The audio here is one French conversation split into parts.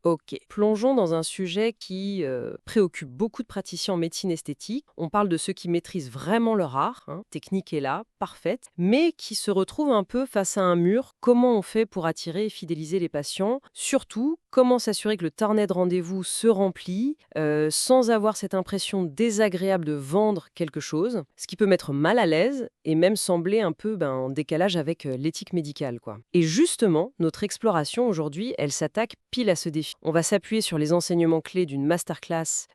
Ok, plongeons dans un sujet qui préoccupe beaucoup de praticiens en médecine esthétique. On parle de ceux qui maîtrisent vraiment leur art, hein, technique est là, parfaite, mais qui se retrouvent un peu face à un mur. Comment on fait pour attirer et fidéliser les patients? Surtout, comment s'assurer que le carnet de rendez-vous se remplit sans avoir cette impression désagréable de vendre quelque chose, ce qui peut mettre mal à l'aise et même sembler un peu en décalage avec l'éthique médicale, quoi. Et justement, notre exploration aujourd'hui, elle s'attaque pile à ce défi. On va s'appuyer sur les enseignements clés d'une masterclass,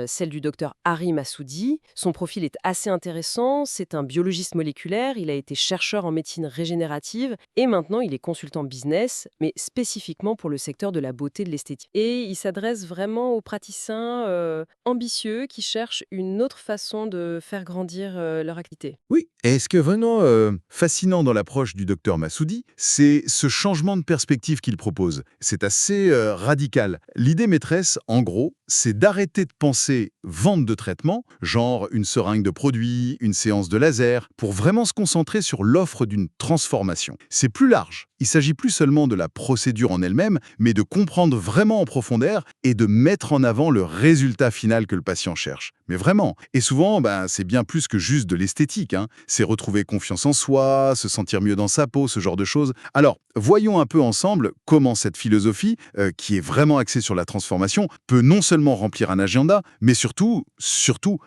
celle du docteur Hari Massoudi. Son profil est assez intéressant, c'est un biologiste moléculaire, il a été chercheur en médecine régénérative et maintenant il est consultant business, mais spécifiquement pour le secteur de la beauté de l'esthétique. Et il s'adresse vraiment aux praticiens ambitieux qui cherchent une autre façon de faire grandir leur activité. Oui, et ce qui est vraiment fascinant dans l'approche du docteur Massoudi, c'est ce changement de perspective qu'il propose. C'est assez radical. L'idée maîtresse, en gros, c'est d'arrêter de penser vente de traitement, genre une seringue de produits, une séance de laser, pour vraiment se concentrer sur l'offre d'une transformation. C'est plus large. Il s'agit plus seulement de la procédure en elle-même, mais de comprendre vraiment en profondeur et de mettre en avant le résultat final que le patient cherche. Mais vraiment. Et souvent, c'est bien plus que juste de l'esthétique, hein. C'est retrouver confiance en soi, se sentir mieux dans sa peau, ce genre de choses. Alors, voyons un peu ensemble comment cette philosophie, qui est vraiment axée sur la transformation, peut non seulement remplir un agenda, mais surtout,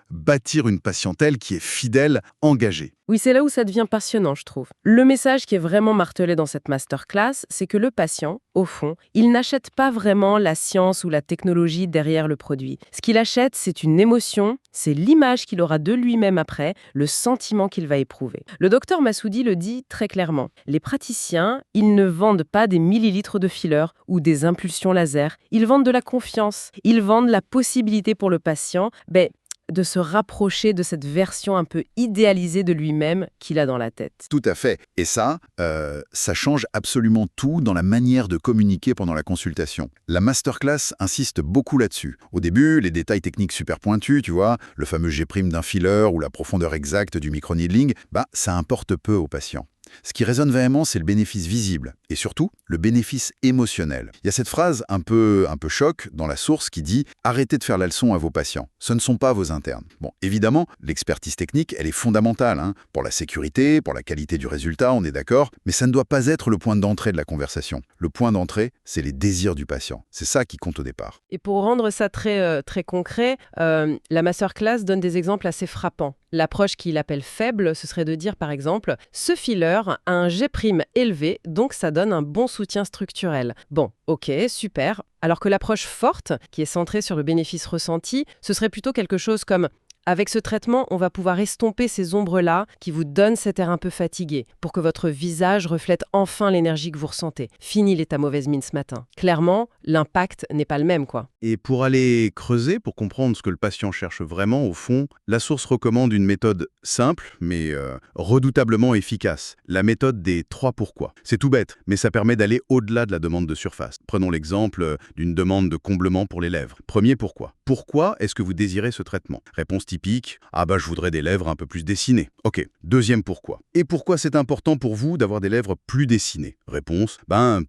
bâtir une patientèle qui est fidèle, engagée. Oui, c'est là où ça devient passionnant, je trouve. Le message qui est vraiment martelé dans cette masterclass, c'est que le patient, au fond, il n'achète pas vraiment la science ou la technologie derrière le produit. Ce qu'il achète, c'est une émotion, c'est l'image qu'il aura de lui-même après, le sentiment qu'il va éprouver. Le docteur Massoudi le dit très clairement. Les praticiens, ils ne vendent pas des millilitres de filler ou des impulsions laser. Ils vendent de la confiance. Ils vendent la possibilité pour le patient, de se rapprocher de cette version un peu idéalisée de lui-même qu'il a dans la tête. Tout à fait. Et ça change absolument tout dans la manière de communiquer pendant la consultation. La masterclass insiste beaucoup là-dessus. Au début, les détails techniques super pointus, tu vois, le fameux G' d'un filler ou la profondeur exacte du microneedling, ça importe peu aux patients. Ce qui résonne vraiment, c'est le bénéfice visible et surtout le bénéfice émotionnel. Il y a cette phrase un peu choc dans la source qui dit « Arrêtez de faire la leçon à vos patients, ce ne sont pas vos internes ». Bon, évidemment, l'expertise technique, elle est fondamentale, hein, pour la sécurité, pour la qualité du résultat, on est d'accord, mais ça ne doit pas être le point d'entrée de la conversation. Le point d'entrée, c'est les désirs du patient. C'est ça qui compte au départ. Et pour rendre ça très concret, la masterclass donne des exemples assez frappants. L'approche qu'il appelle faible, ce serait de dire par exemple « Ce filler a un G' élevé, donc ça donne un bon soutien structurel ». Bon, ok, super. Alors que l'approche forte, qui est centrée sur le bénéfice ressenti, ce serait plutôt quelque chose comme avec ce traitement, on va pouvoir estomper ces ombres-là qui vous donnent cet air un peu fatigué pour que votre visage reflète enfin l'énergie que vous ressentez. Fini l'état mauvaise mine ce matin. Clairement, l'impact n'est pas le même, quoi. Et pour aller creuser, pour comprendre ce que le patient cherche vraiment, au fond, la source recommande une méthode simple, mais redoutablement efficace. La méthode des 3 pourquoi. C'est tout bête, mais ça permet d'aller au-delà de la demande de surface. Prenons l'exemple d'une demande de comblement pour les lèvres. Premier pourquoi. Pourquoi est-ce que vous désirez ce traitement? Réponse typique, je voudrais des lèvres un peu plus dessinées. Ok. Deuxième pourquoi. Et pourquoi c'est important pour vous d'avoir des lèvres plus dessinées? Réponse,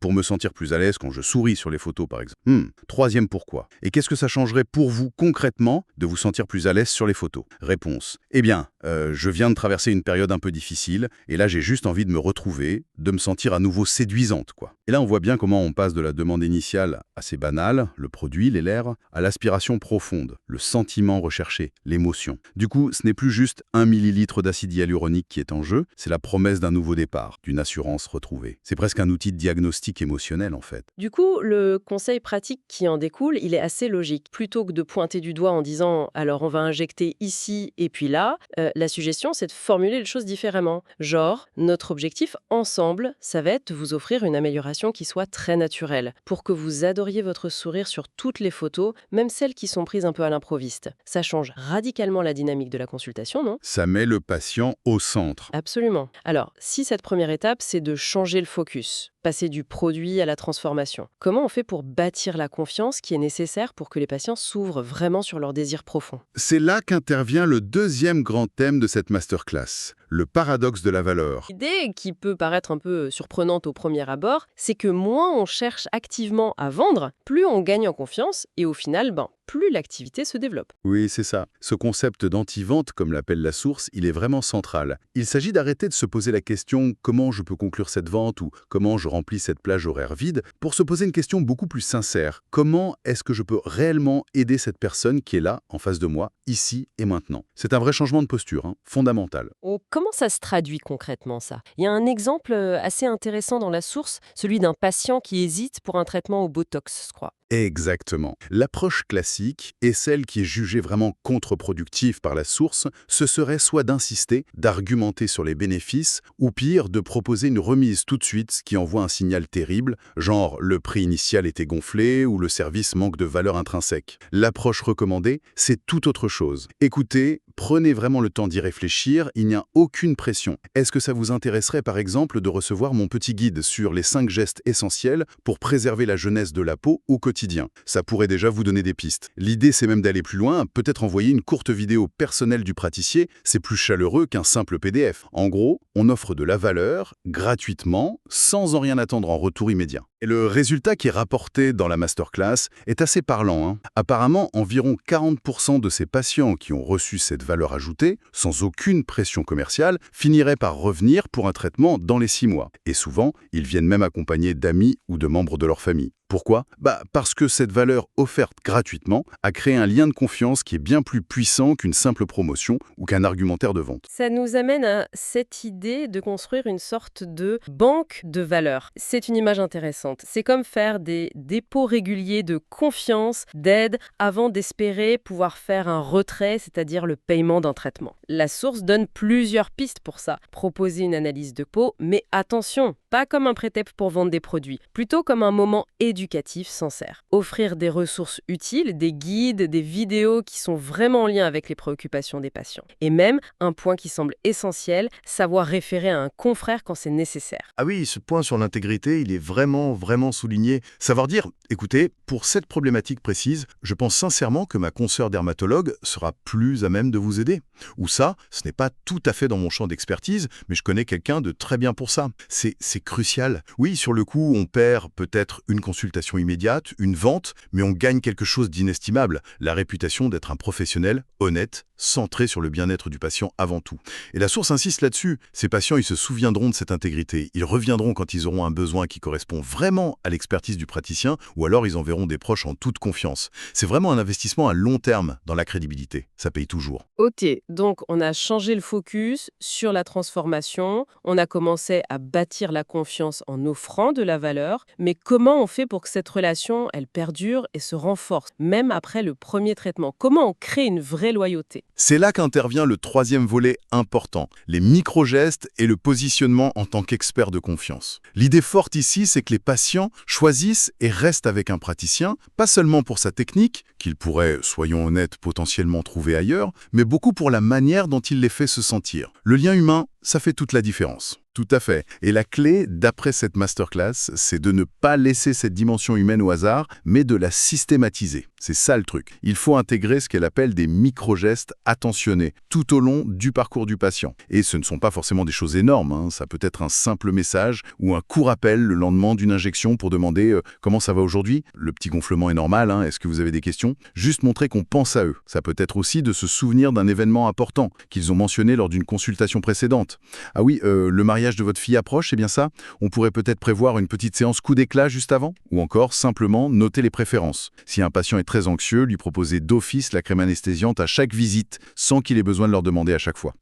pour me sentir plus à l'aise quand je souris sur les photos par exemple. Troisième pourquoi. Et qu'est-ce que ça changerait pour vous concrètement de vous sentir plus à l'aise sur les photos? Réponse, je viens de traverser une période un peu difficile et là j'ai juste envie de me retrouver, de me sentir à nouveau séduisante, quoi. Et là on voit bien comment on passe de la demande initiale assez banale, le produit, les lèvres, à l'aspiration profonde, le sentiment recherché, l'émotion. Du coup, ce n'est plus juste 1 millilitre d'acide hyaluronique qui est en jeu, c'est la promesse d'un nouveau départ, d'une assurance retrouvée. C'est presque un outil de diagnostic émotionnel en fait. Du coup, le conseil pratique qui en découle, il est assez logique. Plutôt que de pointer du doigt en disant « alors on va injecter ici et puis là », la suggestion c'est de formuler les choses différemment. Genre, notre objectif ensemble, ça va être de vous offrir une amélioration qui soit très naturelle, pour que vous adoriez votre sourire sur toutes les photos, même celles qui sont prises un peu à l'improviste. Ça change radicalement la dynamique de la consultation, non? Ça met le patient au centre. Absolument. Alors, si cette première étape, c'est de changer le focus, passer du produit à la transformation, comment on fait pour bâtir la confiance qui est nécessaire pour que les patients s'ouvrent vraiment sur leurs désirs profonds? C'est là qu'intervient le deuxième grand thème de cette masterclass, le paradoxe de la valeur. L'idée, qui peut paraître un peu surprenante au premier abord, c'est que moins on cherche activement à vendre, plus on gagne en confiance et au final, plus l'activité se développe. Oui, c'est ça. Ce concept d'anti-vente, comme l'appelle la source, il est vraiment central. Il s'agit d'arrêter de se poser la question « comment je peux conclure cette vente » ou « comment je remplis cette plage horaire vide » pour se poser une question beaucoup plus sincère. Comment est-ce que je peux réellement aider cette personne qui est là, en face de moi, ici et maintenant? C'est un vrai changement de posture, fondamental. Comment ça se traduit concrètement, ça? Il y a un exemple assez intéressant dans la source, celui d'un patient qui hésite pour un traitement au Botox, je crois. Exactement. L'approche classique, et celle qui est jugée vraiment contre-productive par la source, ce serait soit d'insister, d'argumenter sur les bénéfices, ou pire, de proposer une remise tout de suite, ce qui envoie un signal terrible, genre le prix initial était gonflé ou le service manque de valeur intrinsèque. L'approche recommandée, c'est tout autre chose. Écoutez, prenez vraiment le temps d'y réfléchir, il n'y a aucune pression. Est-ce que ça vous intéresserait par exemple de recevoir mon petit guide sur les 5 gestes essentiels pour préserver la jeunesse de la peau au quotidien? Ça pourrait déjà vous donner des pistes. L'idée, c'est même d'aller plus loin, peut-être envoyer une courte vidéo personnelle du praticier, c'est plus chaleureux qu'un simple PDF. En gros, on offre de la valeur, gratuitement, sans en rien attendre en retour immédiat. Et le résultat qui est rapporté dans la masterclass est assez parlant. Apparemment, environ 40% de ces patients qui ont reçu cette valeur ajoutée, sans aucune pression commerciale, finiraient par revenir pour un traitement dans les 6 mois. Et souvent, ils viennent même accompagnés d'amis ou de membres de leur famille. Pourquoi? Parce que cette valeur offerte gratuitement a créé un lien de confiance qui est bien plus puissant qu'une simple promotion ou qu'un argumentaire de vente. Ça nous amène à cette idée de construire une sorte de banque de valeurs. C'est une image intéressante. C'est comme faire des dépôts réguliers de confiance, d'aide, avant d'espérer pouvoir faire un retrait, c'est-à-dire le paiement d'un traitement. La source donne plusieurs pistes pour ça. Proposer une analyse de peau, mais attention, pas comme un prétexte pour vendre des produits, plutôt comme un moment éducatif sincère. Offrir des ressources utiles, des guides, des vidéos qui sont vraiment en lien avec les préoccupations des patients. Et même, un point qui semble essentiel, savoir référer à un confrère quand c'est nécessaire. Ah oui, ce point sur l'intégrité, il est vraiment souligné. Savoir dire, écoutez, pour cette problématique précise, je pense sincèrement que ma consoeur dermatologue sera plus à même de vous aider. Ou ça, ce n'est pas tout à fait dans mon champ d'expertise, mais je connais quelqu'un de très bien pour ça. C'est crucial. Oui, sur le coup, on perd peut-être une consultation immédiate, une vente, mais on gagne quelque chose d'inestimable, la réputation d'être un professionnel honnête, centré sur le bien-être du patient avant tout. Et la source insiste là-dessus. Ces patients, ils se souviendront de cette intégrité. Ils reviendront quand ils auront un besoin qui correspond vraiment à l'expertise du praticien, ou alors ils enverront des proches en toute confiance. C'est vraiment un investissement à long terme dans la crédibilité. Ça paye toujours. Ok, donc on a changé le focus sur la transformation, on a commencé à bâtir la confiance en offrant de la valeur, mais comment on fait pour que cette relation, elle perdure et se renforce, même après le premier traitement? Comment on crée une vraie loyauté? C'est là qu'intervient le 3e volet important, les micro-gestes et le positionnement en tant qu'expert de confiance. L'idée forte ici, c'est que les patients choisissent et restent avec un praticien, pas seulement pour sa technique, qu'ils pourraient, soyons honnêtes, potentiellement trouver ailleurs, mais beaucoup pour la manière dont il les fait se sentir. Le lien humain, ça fait toute la différence. Tout à fait. Et la clé, d'après cette masterclass, c'est de ne pas laisser cette dimension humaine au hasard, mais de la systématiser. C'est ça le truc. Il faut intégrer ce qu'elle appelle des micro-gestes attentionnés tout au long du parcours du patient. Et ce ne sont pas forcément des choses énormes. Ça peut être un simple message ou un court appel le lendemain d'une injection pour demander comment ça va aujourd'hui. Le petit gonflement est normal. Est-ce que vous avez des questions? Juste montrer qu'on pense à eux. Ça peut être aussi de se souvenir d'un événement important qu'ils ont mentionné lors d'une consultation précédente. Ah oui, le mariage de votre fille approche, c'est bien ça? On pourrait peut-être prévoir une petite séance coup d'éclat juste avant? Ou encore, simplement, noter les préférences. Si un patient est très anxieux, lui proposer d'office la crème anesthésiante à chaque visite, sans qu'il ait besoin de leur demander à chaque fois.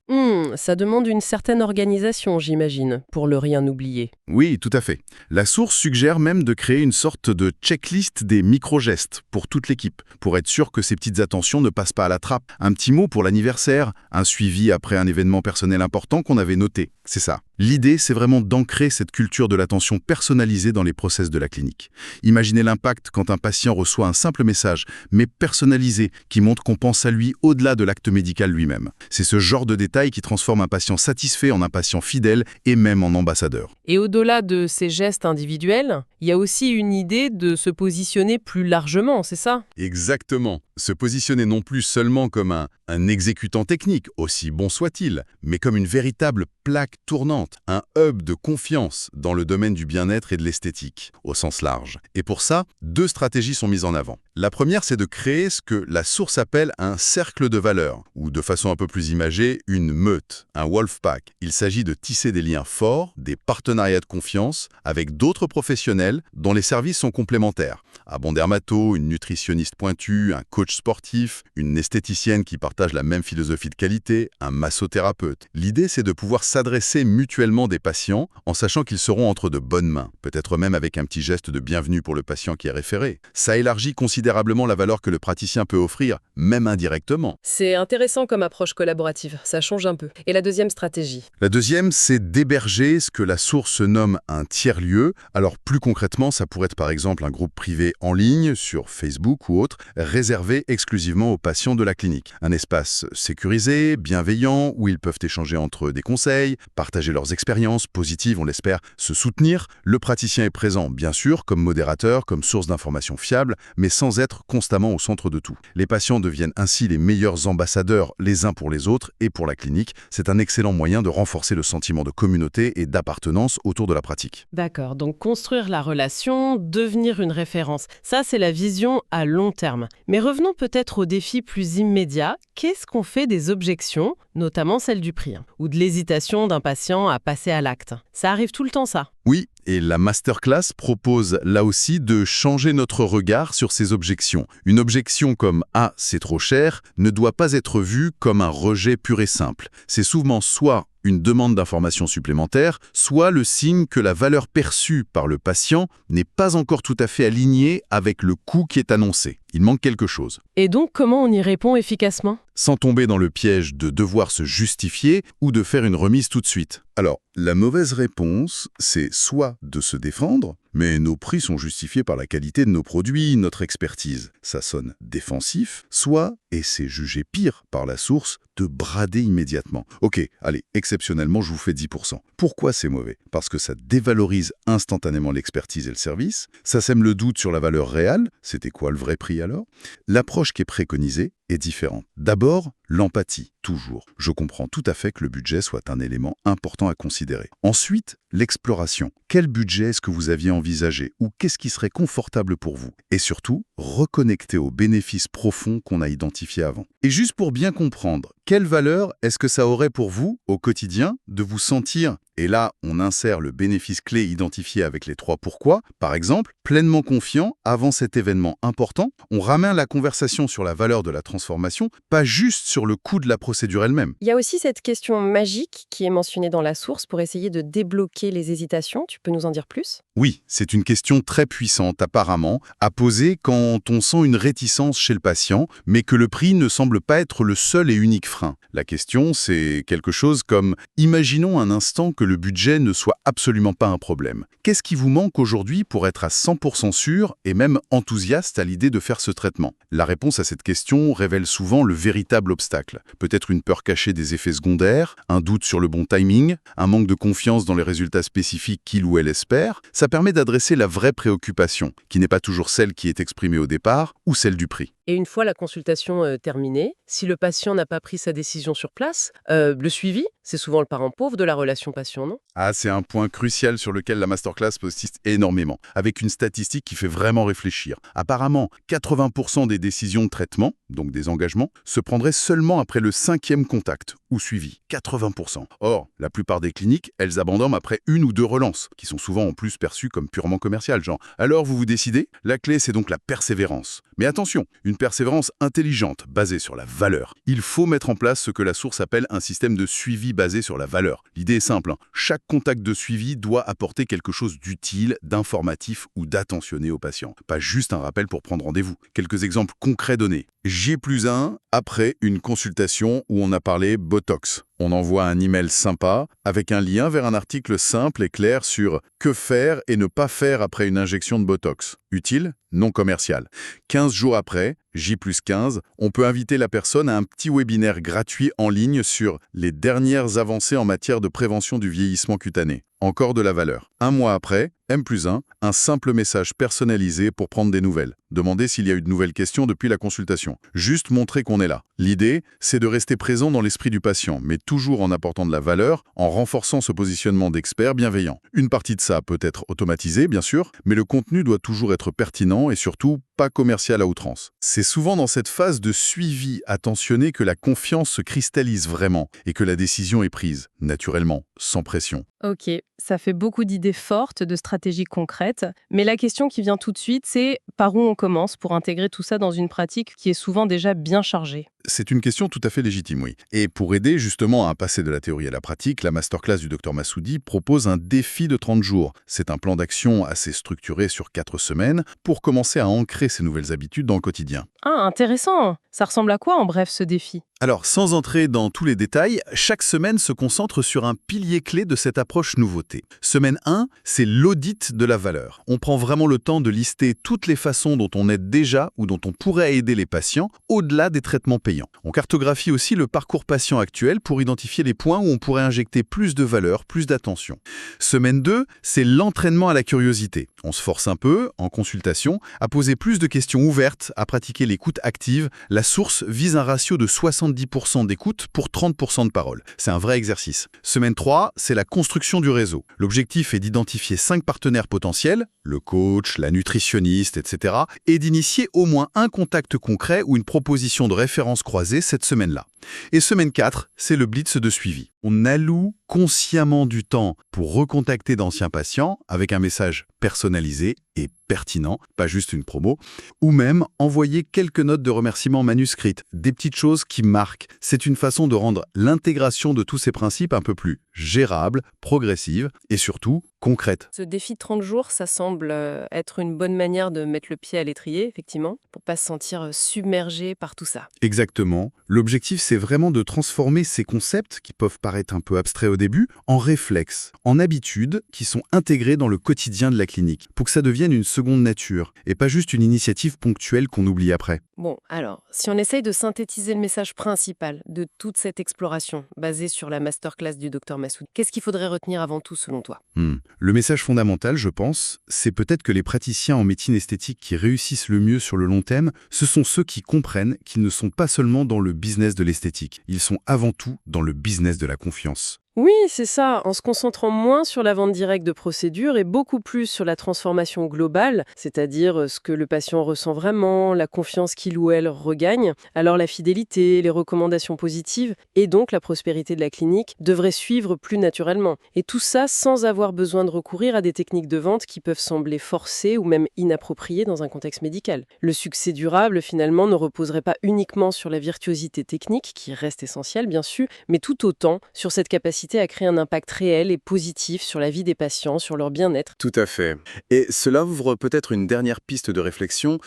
Ça demande une certaine organisation, j'imagine, pour le rien oublier. Oui, tout à fait. La source suggère même de créer une sorte de checklist des micro-gestes pour toute l'équipe, pour être sûr que ces petites attentions ne passent pas à la trappe. Un petit mot pour l'anniversaire, un suivi après un événement personnel important qu'on avait noté. C'est ça. L'idée, c'est vraiment d'ancrer cette culture de l'attention personnalisée dans les process de la clinique. Imaginez l'impact quand un patient reçoit un simple message, mais personnalisé, qui montre qu'on pense à lui au-delà de l'acte médical lui-même. C'est ce genre de détail qui transforme un patient satisfait en un patient fidèle et même en ambassadeur. Et au-delà de ces gestes individuels, il y a aussi une idée de se positionner plus largement, c'est ça? Exactement. Se positionner non plus seulement comme un exécutant technique, aussi bon soit-il, mais comme une véritable plaque tournante, un hub de confiance dans le domaine du bien-être et de l'esthétique, au sens large. Et pour ça, 2 stratégies sont mises en avant. La première, c'est de créer ce que la source appelle un cercle de valeurs, ou de façon un peu plus imagée, une meute, un wolf pack. Il s'agit de tisser des liens forts, des partenariats de confiance, avec d'autres professionnels dont les services sont complémentaires. Un bon dermato, une nutritionniste pointue, un coach sportif, une esthéticienne qui partage la même philosophie de qualité, un massothérapeute. L'idée, c'est de pouvoir s'adresser mutuellement des patients en sachant qu'ils seront entre de bonnes mains, peut-être même avec un petit geste de bienvenue pour le patient qui est référé. Ça élargit considérablement la valeur que le praticien peut offrir, même indirectement. C'est intéressant comme approche collaborative, ça change un peu. Et la deuxième stratégie? La deuxième, c'est d'héberger ce que la source nomme un tiers-lieu. Alors plus concrètement, ça pourrait être par exemple un groupe privé en ligne, sur Facebook ou autre, réservé exclusivement aux patients de la clinique. Un espace sécurisé, bienveillant, où ils peuvent échanger entre eux des conseils, partager leurs expériences positives, on l'espère, se soutenir. Le praticien est présent, bien sûr, comme modérateur, comme source d'informations fiables, mais sans être constamment au centre de tout. Les patients deviennent ainsi les meilleurs ambassadeurs les uns pour les autres et pour la clinique. C'est un excellent moyen de renforcer le sentiment de communauté et d'appartenance autour de la pratique. D'accord, donc construire la relation, devenir une référence, ça c'est la vision à long terme. Mais revenons peut-être aux défis plus immédiats. Qu'est-ce qu'on fait des objections, notamment celle du prix, ou de l'hésitation d'un patient à passer à l'acte? Ça arrive tout le temps, ça? Oui, et la masterclass propose là aussi de changer notre regard sur ces objections. Une objection comme « Ah, c'est trop cher » ne doit pas être vue comme un rejet pur et simple. C'est souvent soit une demande d'information supplémentaire, soit le signe que la valeur perçue par le patient n'est pas encore tout à fait alignée avec le coût qui est annoncé. Il manque quelque chose. Et donc, comment on y répond efficacement? Sans tomber dans le piège de devoir se justifier ou de faire une remise tout de suite. Alors, la mauvaise réponse, c'est soit de se défendre, mais nos prix sont justifiés par la qualité de nos produits, notre expertise. Ça sonne défensif, soit, et c'est jugé pire par la source, de brader immédiatement. Ok, allez, exceptionnellement, je vous fais 10%. Pourquoi c'est mauvais? Parce que ça dévalorise instantanément l'expertise et le service, ça sème le doute sur la valeur réelle, c'était quoi le vrai prix alors? L'approche qui est préconisée est différente. D'abord, l'empathie, toujours. Je comprends tout à fait que le budget soit un élément important à considérer. Ensuite, l'exploration. Quel budget est-ce que vous aviez envisagé ou qu'est-ce qui serait confortable pour vous? Et surtout, reconnecter aux bénéfices profonds qu'on a identifiés avant. Et juste pour bien comprendre, quelle valeur est-ce que ça aurait pour vous, au quotidien, de vous sentir, et là, on insère le bénéfice clé identifié avec les 3 pourquoi, par exemple, pleinement confiant avant cet événement important, on ramène la conversation sur la valeur de la transformation, pas juste sur le coût de la procédure elle-même. Il y a aussi cette question magique qui est mentionnée dans la source pour essayer de débloquer les hésitations. Tu peux nous en dire plus? Oui, c'est une question très puissante apparemment, à poser quand on sent une réticence chez le patient, mais que le prix ne semble pas être le seul et unique frein. La question, c'est quelque chose comme « Imaginons un instant que le budget ne soit absolument pas un problème. Qu'est-ce qui vous manque aujourd'hui pour être à 100% sûr et même enthousiaste à l'idée de faire ce traitement ?» La réponse à cette question révèle souvent le véritable obstacle. Peut-être une peur cachée des effets secondaires, un doute sur le bon timing, un manque de confiance dans les résultats spécifiques qu'il ou elle espère. Ça permet d'adresser la vraie préoccupation, qui n'est pas toujours celle qui est exprimée au départ ou celle du prix. Et une fois la consultation terminée, si le patient n'a pas pris sa décision sur place, le suivi, c'est souvent le parent pauvre de la relation patient, non? Ah, c'est un point crucial sur lequel la masterclass insiste énormément, avec une statistique qui fait vraiment réfléchir. Apparemment, 80% des décisions de traitement, donc des engagements, se prendraient seulement après le 5e contact ou suivi. 80%. Or, la plupart des cliniques, elles abandonnent après 1 ou 2 relances, qui sont souvent en plus perçues comme purement commerciales, genre « Alors vous vous décidez ?» La clé, c'est donc la persévérance. Mais attention, une persévérance intelligente, basée sur la valeur. Il faut mettre en place ce que la source appelle un système de suivi basé sur la valeur. L'idée est simple, chaque contact de suivi doit apporter quelque chose d'utile, d'informatif ou d'attentionné au patient. Pas juste un rappel pour prendre rendez-vous. Quelques exemples concrets donnés. J+1 après une consultation où on a parlé Botox. On envoie un email sympa avec un lien vers un article simple et clair sur que faire et ne pas faire après une injection de Botox. Utile, non commercial. 15 jours après, J+15, on peut inviter la personne à un petit webinaire gratuit en ligne sur les dernières avancées en matière de prévention du vieillissement cutané. Encore de la valeur. Un mois après, M+1, un simple message personnalisé pour prendre des nouvelles. Demander s'il y a eu de nouvelles questions depuis la consultation. Juste montrer qu'on est là. L'idée, c'est de rester présent dans l'esprit du patient, mais toujours en apportant de la valeur, en renforçant ce positionnement d'expert bienveillant. Une partie de ça peut être automatisée, bien sûr, mais le contenu doit toujours être pertinent et surtout pas commercial à outrance. C'est souvent dans cette phase de suivi attentionné que la confiance se cristallise vraiment et que la décision est prise, naturellement, sans pression. Ok, ça fait beaucoup d'idées fortes, de stratégies concrètes. Mais la question qui vient tout de suite, c'est par où on commence pour intégrer tout ça dans une pratique qui est souvent déjà bien chargée? C'est une question tout à fait légitime, oui. Et pour aider justement à passer de la théorie à la pratique, la masterclass du Dr Massoudi propose un défi de 30 jours. C'est un plan d'action assez structuré sur 4 semaines pour commencer à ancrer ces nouvelles habitudes dans le quotidien. Ah, intéressant! Ça ressemble à quoi en bref ce défi? Alors, sans entrer dans tous les détails, chaque semaine se concentre sur un pilier clé de cette approche nouveauté. Semaine 1, c'est l'audit de la valeur. On prend vraiment le temps de lister toutes les façons dont on aide déjà ou dont on pourrait aider les patients au-delà des traitements payants. On cartographie aussi le parcours patient actuel pour identifier les points où on pourrait injecter plus de valeur, plus d'attention. Semaine 2, c'est l'entraînement à la curiosité. On se force un peu, en consultation, à poser plus de questions ouvertes, à pratiquer l'écoute active. La source vise un ratio de 70% d'écoute pour 30% de parole. C'est un vrai exercice. Semaine 3, c'est la construction du réseau. L'objectif est d'identifier 5 partenaires potentiels, le coach, la nutritionniste, etc., et d'initier au moins un contact concret ou une proposition de référence croisée cette semaine-là. Et semaine 4, c'est le blitz de suivi. On alloue consciemment du temps pour recontacter d'anciens patients avec un message personnalisé et pertinent, pas juste une promo, ou même envoyer quelques notes de remerciement manuscrites, des petites choses qui marquent. C'est une façon de rendre l'intégration de tous ces principes un peu plus gérable, progressive et surtout concrète. Ce défi de 30 jours, ça semble être une bonne manière de mettre le pied à l'étrier, effectivement, pour pas se sentir submergé par tout ça. Exactement. L'objectif, c'est vraiment de transformer ces concepts, qui peuvent paraître un peu abstraits au début, en réflexes, en habitudes qui sont intégrées dans le quotidien de la clinique, pour que ça devienne une seconde nature, et pas juste une initiative ponctuelle qu'on oublie après. Bon, alors, si on essaye de synthétiser le message principal de toute cette exploration, basée sur la masterclass du Dr Massoudi, qu'est-ce qu'il faudrait retenir avant tout selon toi? Le message fondamental, je pense, c'est peut-être que les praticiens en médecine esthétique qui réussissent le mieux sur le long terme, ce sont ceux qui comprennent qu'ils ne sont pas seulement dans le business de l'esthétique, ils sont avant tout dans le business de la confiance. Oui, c'est ça, en se concentrant moins sur la vente directe de procédures et beaucoup plus sur la transformation globale, c'est-à-dire ce que le patient ressent vraiment, la confiance qu'il ou elle regagne, alors la fidélité, les recommandations positives et donc la prospérité de la clinique devraient suivre plus naturellement. Et tout ça sans avoir besoin de recourir à des techniques de vente qui peuvent sembler forcées ou même inappropriées dans un contexte médical. Le succès durable, finalement, ne reposerait pas uniquement sur la virtuosité technique, qui reste essentielle bien sûr, mais tout autant sur cette capacité à créer un impact réel et positif sur la vie des patients, sur leur bien-être. Tout à fait. Et cela ouvre peut-être une dernière piste de réflexion,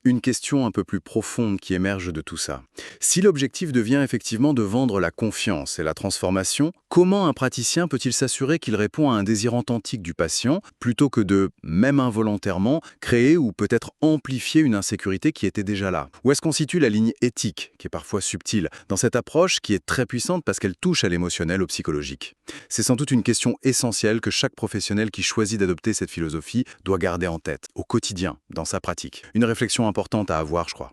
une question un peu plus profonde qui émerge de tout ça. Si l'objectif devient effectivement de vendre la confiance et la transformation, comment un praticien peut-il s'assurer qu'il répond à un désir authentique du patient, plutôt que de, même involontairement, créer ou peut-être amplifier une insécurité qui était déjà là? Où est-ce qu'on situe la ligne éthique, qui est parfois subtile, dans cette approche qui est très puissante parce qu'elle touche à l'émotionnel, au psychologique? C'est sans doute une question essentielle que chaque professionnel qui choisit d'adopter cette philosophie doit garder en tête, au quotidien, dans sa pratique. Une réflexion importante à avoir, je crois.